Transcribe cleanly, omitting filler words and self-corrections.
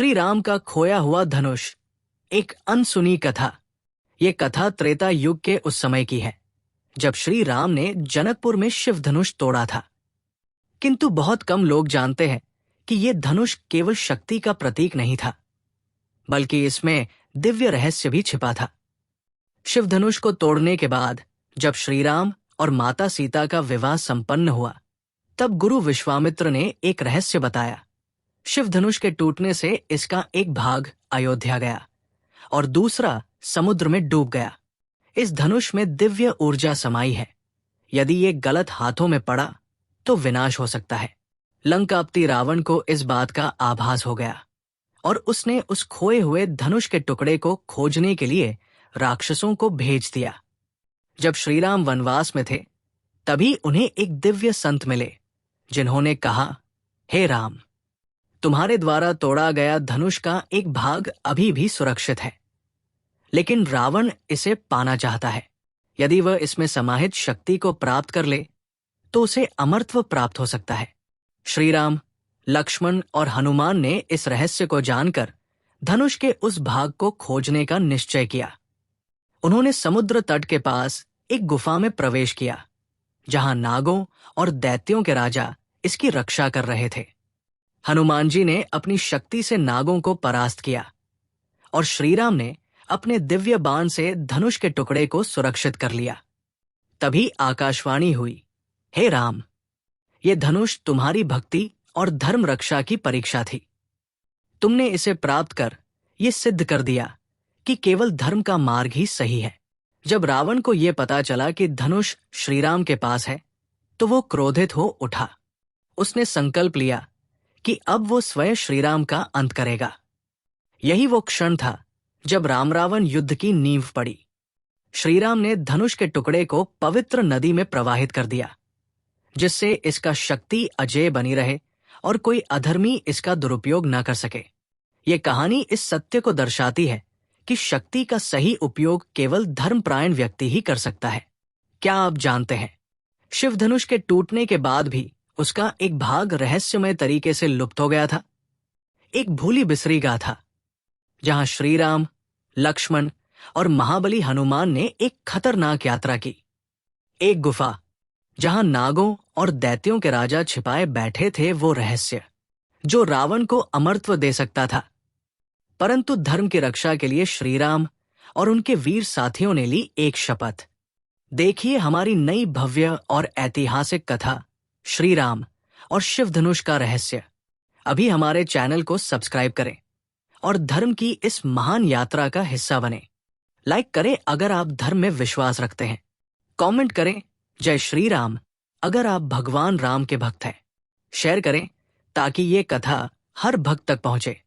श्री राम का खोया हुआ धनुष, एक अनसुनी कथा। ये कथा त्रेता युग के उस समय की है जब श्री राम ने जनकपुर में शिव धनुष तोड़ा था। किंतु बहुत कम लोग जानते हैं कि ये धनुष केवल शक्ति का प्रतीक नहीं था, बल्कि इसमें दिव्य रहस्य भी छिपा था। शिव धनुष को तोड़ने के बाद जब श्री राम और माता सीता का विवाह संपन्न हुआ, तब गुरु विश्वामित्र ने एक रहस्य बताया। शिव धनुष के टूटने से इसका एक भाग अयोध्या गया और दूसरा समुद्र में डूब गया। इस धनुष में दिव्य ऊर्जा समाई है। यदि ये गलत हाथों में पड़ा तो विनाश हो सकता है। लंकापति रावण को इस बात का आभास हो गया और उसने उस खोए हुए धनुष के टुकड़े को खोजने के लिए राक्षसों को भेज दिया। जब श्रीराम वनवास में थे, तभी उन्हें एक दिव्य संत मिले, जिन्होंने कहा, हे राम, तुम्हारे द्वारा तोड़ा गया धनुष का एक भाग अभी भी सुरक्षित है, लेकिन रावण इसे पाना चाहता है। यदि वह इसमें समाहित शक्ति को प्राप्त कर ले तो उसे अमरत्व प्राप्त हो सकता है। श्री राम, लक्ष्मण और हनुमान ने इस रहस्य को जानकर धनुष के उस भाग को खोजने का निश्चय किया। उन्होंने समुद्र तट के पास एक गुफा में प्रवेश किया, जहां नागों और दैत्यों के राजा इसकी रक्षा कर रहे थे। हनुमान जी ने अपनी शक्ति से नागों को परास्त किया और श्रीराम ने अपने दिव्य बाण से धनुष के टुकड़े को सुरक्षित कर लिया। तभी आकाशवाणी हुई, हे राम, ये धनुष तुम्हारी भक्ति और धर्म रक्षा की परीक्षा थी। तुमने इसे प्राप्त कर ये सिद्ध कर दिया कि केवल धर्म का मार्ग ही सही है। जब रावण को यह पता चला कि धनुष श्रीराम के पास है, तो वो क्रोधित हो उठा। उसने संकल्प लिया कि अब वो स्वयं श्रीराम का अंत करेगा। यही वो क्षण था जब राम रावण युद्ध की नींव पड़ी। श्रीराम ने धनुष के टुकड़े को पवित्र नदी में प्रवाहित कर दिया, जिससे इसका शक्ति अजेय बनी रहे और कोई अधर्मी इसका दुरुपयोग न कर सके। ये कहानी इस सत्य को दर्शाती है कि शक्ति का सही उपयोग केवल धर्मपरायण व्यक्ति ही कर सकता है। क्या आप जानते हैं, शिव धनुष के टूटने के बाद भी उसका एक भाग रहस्यमय तरीके से लुप्त हो गया था। एक भूली बिसरी गाथा, जहां श्रीराम, लक्ष्मण और महाबली हनुमान ने एक खतरनाक यात्रा की। एक गुफा जहां नागों और दैत्यों के राजा छिपाए बैठे थे, वो रहस्य जो रावण को अमरत्व दे सकता था। परंतु धर्म की रक्षा के लिए श्रीराम और उनके वीर साथियों ने ली एक शपथ। देखिए हमारी नई भव्य और ऐतिहासिक कथा, श्री राम और शिव धनुष का रहस्य। अभी हमारे चैनल को सब्सक्राइब करें और धर्म की इस महान यात्रा का हिस्सा बने। लाइक करें अगर आप धर्म में विश्वास रखते हैं। कमेंट करें जय श्री राम अगर आप भगवान राम के भक्त हैं। शेयर करें ताकि ये कथा हर भक्त तक पहुंचे।